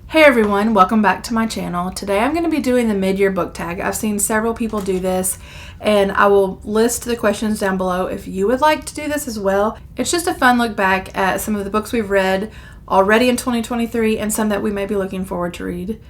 Hey everyone, welcome back to my channel. Today I'm going to be doing the mid-year book tag. I've seen several people do this and I will list the questions down below if you would like to do this as well. It's just a fun look back at some of the books we've read already in 2023 and some that we may be looking forward to read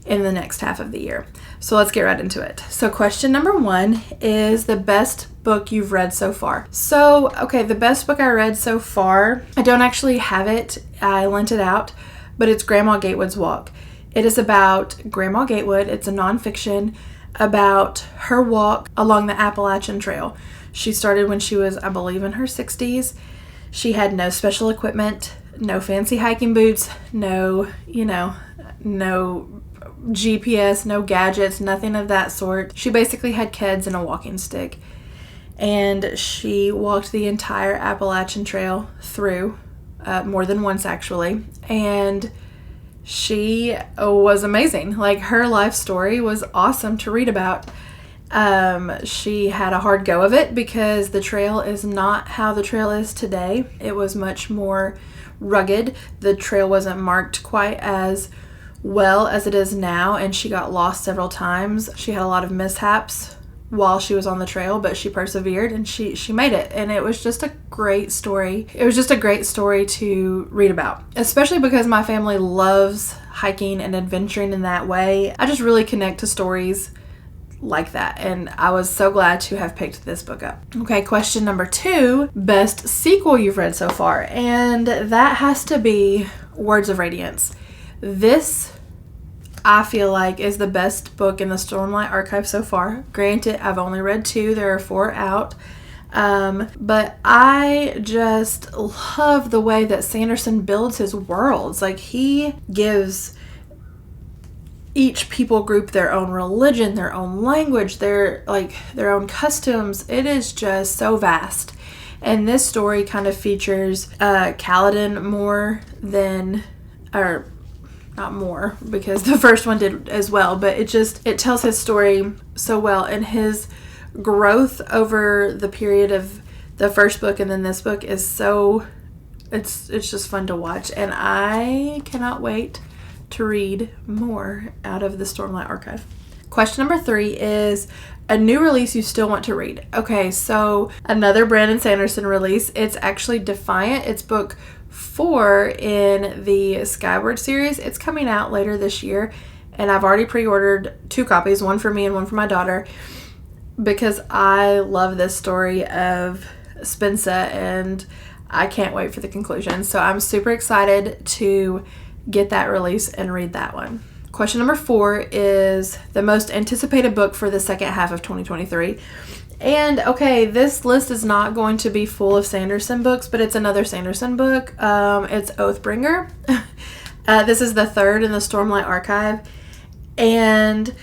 in the next half of the year. So let's get right into it. So question number 1 is the best book you've read so far. The best book I read so far, I don't actually have it. I lent it out. But it's Grandma Gatewood's Walk. It is about Grandma Gatewood. It's a nonfiction about her walk along the Appalachian Trail. She started when she was, I believe, in her 60s. She had no special equipment, no fancy hiking boots, no GPS, no gadgets, nothing of that sort. She basically had kids and a walking stick. And she walked the entire Appalachian Trail through. More than once actually, and she was amazing. Like, her life story was awesome to read about. She had a hard go of it because the trail is not how the trail is today. It was much more rugged. The trail wasn't marked quite as well as it is now, and she got lost several times. She had a lot of mishaps while she was on the trail, but she persevered and she made it, and it was just a great story. It was just a great story to read about, especially because my family loves hiking and adventuring in that way. I just really connect to stories like that, and I was so glad to have picked this book up. Okay, question number 2, best sequel you've read so far, and that has to be Words of Radiance. This, I feel like, is the best book in the Stormlight Archive so far. Granted, I've only read 2. There are 4 out. But I just love the way that Sanderson builds his worlds. Like, he gives each people group their own religion, their own language, their own customs. It is just so vast. And this story kind of features Kaladin more than... not more, because the first one did as well, but it tells his story so well, and his growth over the period of the first book and then this book is it's just fun to watch, and I cannot wait to read more out of the Stormlight Archive. Question number 3 is a new release you still want to read. Okay, so another Brandon Sanderson release. It's actually Defiant. It's book 4 in the Skyward series. It's coming out later this year, and I've already pre-ordered 2 copies, one for me and one for my daughter, because I love this story of Spensa, and I can't wait for the conclusion. So I'm super excited to get that release and read that one. Question number 4 is the most anticipated book for the second half of 2023. And okay, this list is not going to be full of Sanderson books, but it's another Sanderson book. It's Oathbringer. This is the 3rd in the Stormlight Archive, and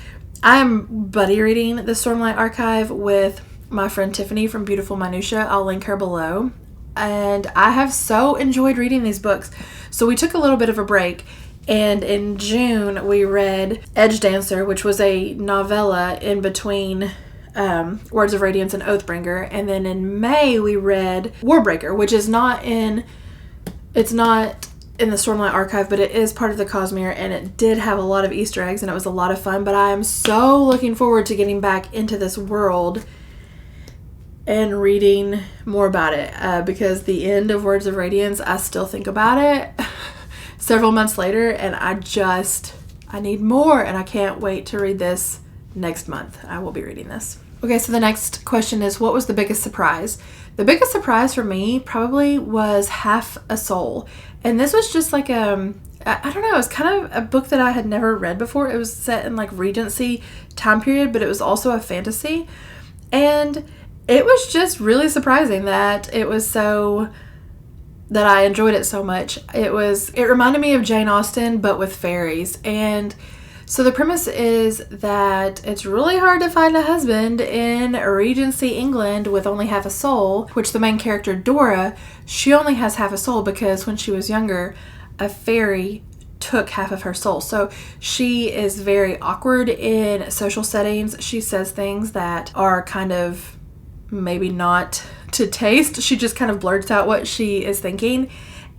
I'm buddy reading the Stormlight Archive with my friend Tiffany from Beautiful Minutia. I'll link her below, and I have so enjoyed reading these books. So we took a little bit of a break, and in June we read Edge Dancer, which was a novella in between Words of Radiance and Oathbringer, and then in May we read Warbreaker, which is not in the Stormlight Archive, but it is part of the Cosmere, and it did have a lot of Easter eggs, and it was a lot of fun. But I am so looking forward to getting back into this world and reading more about it, because the end of Words of Radiance, I still think about it several months later, and I need more, and I can't wait to read this next month. I will be reading this. Okay, so the next question is, what was the biggest surprise? The biggest surprise for me probably was Half a Soul. And this was just like I don't know, it was kind of a book that I had never read before. It was set in like Regency time period, but it was also a fantasy. And it was just really surprising that I enjoyed it so much. It reminded me of Jane Austen, but with fairies. And so the premise is that it's really hard to find a husband in Regency England with only half a soul, which the main character, Dora, she only has half a soul because when she was younger, a fairy took half of her soul. So she is very awkward in social settings. She says things that are kind of maybe not to taste. She just kind of blurts out what she is thinking.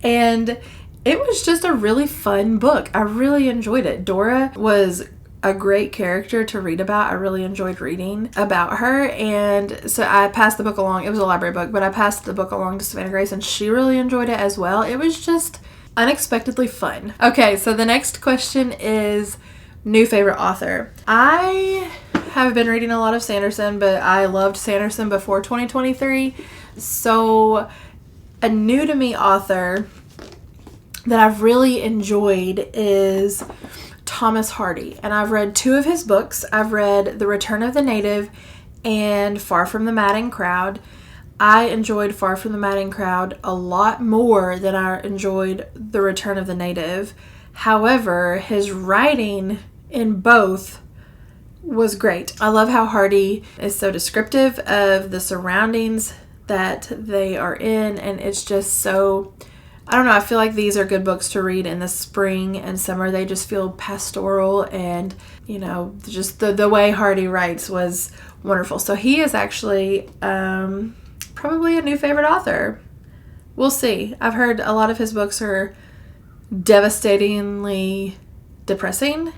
And it was just a really fun book. I really enjoyed it. Dora was a great character to read about. I really enjoyed reading about her, and so I passed the book along. It was a library book, but I passed the book along to Savannah Grace, and she really enjoyed it as well. It was just unexpectedly fun. Okay, so the next question is new favorite author. I have been reading a lot of Sanderson, but I loved Sanderson before 2023. So a new to me author that I've really enjoyed is Thomas Hardy, and I've read 2 of his books. I've read The Return of the Native and Far from the Madding Crowd. I enjoyed Far from the Madding Crowd a lot more than I enjoyed The Return of the Native. However, his writing in both was great. I love how Hardy is so descriptive of the surroundings that they are in, and it's just so, I don't know, I feel like these are good books to read in the spring and summer. They just feel pastoral, and, you know, just the way Hardy writes was wonderful. So he is actually probably a new favorite author. We'll see. I've heard a lot of his books are devastatingly depressing,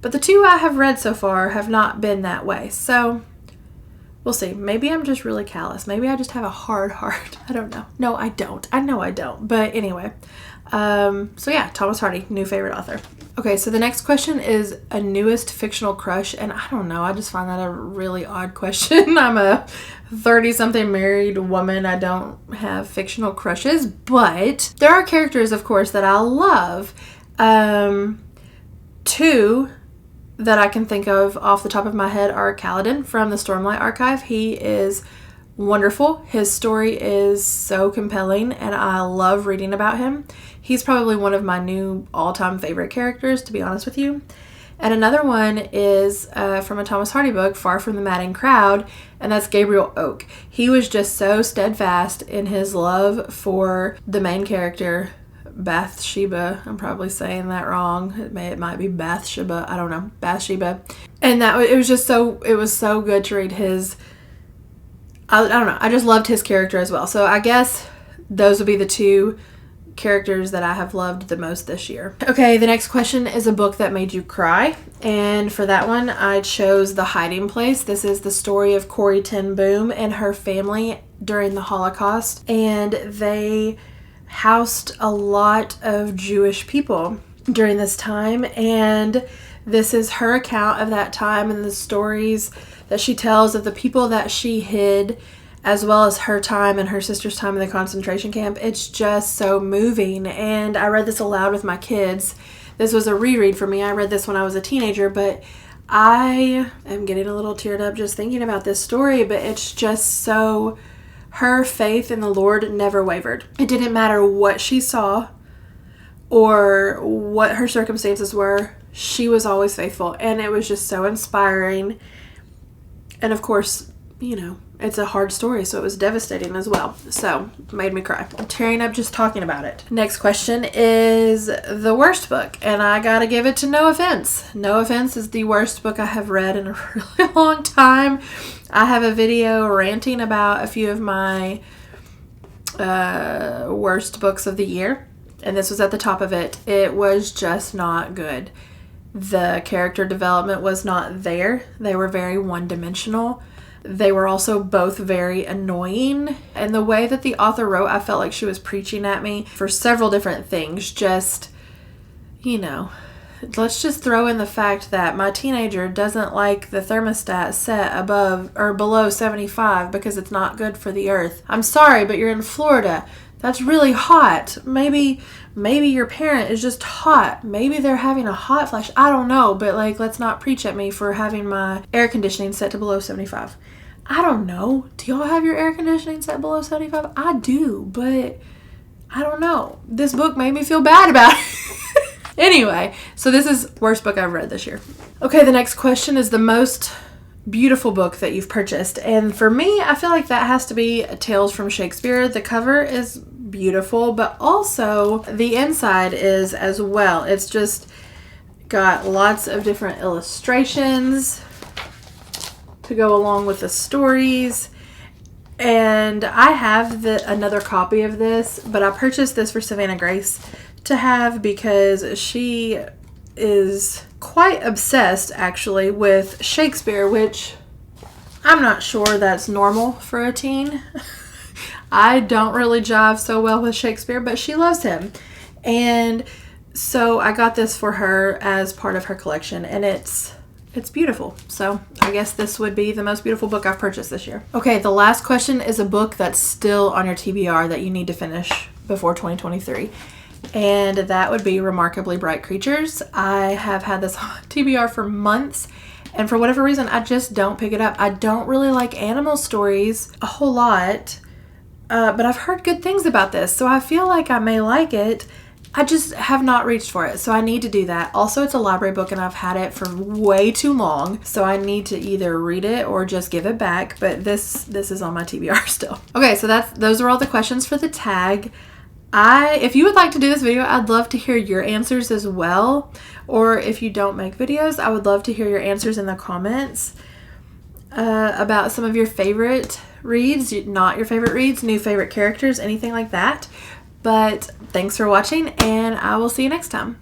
but the 2 I have read so far have not been that way. So we'll see. Maybe I'm just really callous. Maybe I just have a hard heart. I don't know. No, I don't. I know I don't. But anyway. So yeah, Thomas Hardy, new favorite author. Okay, so the next question is a newest fictional crush. And I don't know. I just find that a really odd question. I'm a 30-something married woman. I don't have fictional crushes. But there are characters, of course, that I love. 2 that I can think of off the top of my head are Kaladin from the Stormlight Archive. He is wonderful. His story is so compelling, and I love reading about him. He's probably one of my new all-time favorite characters, to be honest with you. And another one is from a Thomas Hardy book, Far from the Madding Crowd, and that's Gabriel Oak. He was just so steadfast in his love for the main character, Bathsheba. I'm probably saying that wrong. It might be Bathsheba. I don't know. Bathsheba. And it was so good to read his, I don't know. I just loved his character as well. So I guess those would be the 2 characters that I have loved the most this year. Okay, the next question is a book that made you cry. And for that one, I chose The Hiding Place. This is the story of Corrie ten Boom and her family during the Holocaust. And they housed a lot of Jewish people during this time, and this is her account of that time and the stories that she tells of the people that she hid, as well as her time and her sister's time in the concentration camp. It's just so moving, and I read this aloud with my kids. This was a reread for me. I read this when I was a teenager, but I am getting a little teared up just thinking about this story, but it's just so, her faith in the Lord never wavered. It didn't matter what she saw or what her circumstances were. She was always faithful, and it was just so inspiring. And of course, you know, it's a hard story, so it was devastating as well. So, it made me cry. I'm tearing up just talking about it. Next question is the worst book, and I gotta give it to No Offense. No Offense is the worst book I have read in a really long time. I have a video ranting about a few of my worst books of the year, and this was at the top of it. It was just not good. The character development was not there. They were very one-dimensional. They were also both very annoying. And the way that the author wrote, I felt like she was preaching at me for several different things. Just, you know, let's just throw in the fact that my teenager doesn't like the thermostat set above or below 75 because it's not good for the earth. I'm sorry, but you're in Florida. That's really hot. Maybe your parent is just hot. Maybe they're having a hot flash. I don't know, but like, let's not preach at me for having my air conditioning set to below 75. I don't know. Do y'all have your air conditioning set below 75? I do, but I don't know. This book made me feel bad about it. Anyway, so this is worst book I've read this year. Okay, the next question is the most beautiful book that you've purchased. And for me, I feel like that has to be Tales from Shakespeare. The cover is beautiful, but also the inside is as well. It's just got lots of different illustrations to go along with the stories. And I have another copy of this, but I purchased this for Savannah Grace to have because she is quite obsessed, actually, with Shakespeare, which I'm not sure that's normal for a teen. I don't really jive so well with Shakespeare, but she loves him. And so I got this for her as part of her collection, and it's beautiful. So I guess this would be the most beautiful book I've purchased this year. Okay, the last question is a book that's still on your TBR that you need to finish before 2023. And that would be Remarkably Bright Creatures. I have had this on TBR for months, and for whatever reason, I just don't pick it up. I don't really like animal stories a whole lot, but I've heard good things about this, so I feel like I may like it. I just have not reached for it, so I need to do that. Also, it's a library book, and I've had it for way too long, so I need to either read it or just give it back, but this is on my TBR still. Okay, so those are all the questions for the tag. If you would like to do this video, I'd love to hear your answers as well. Or if you don't make videos, I would love to hear your answers in the comments about some of your favorite reads, not your favorite reads, new favorite characters, anything like that. But thanks for watching, and I will see you next time.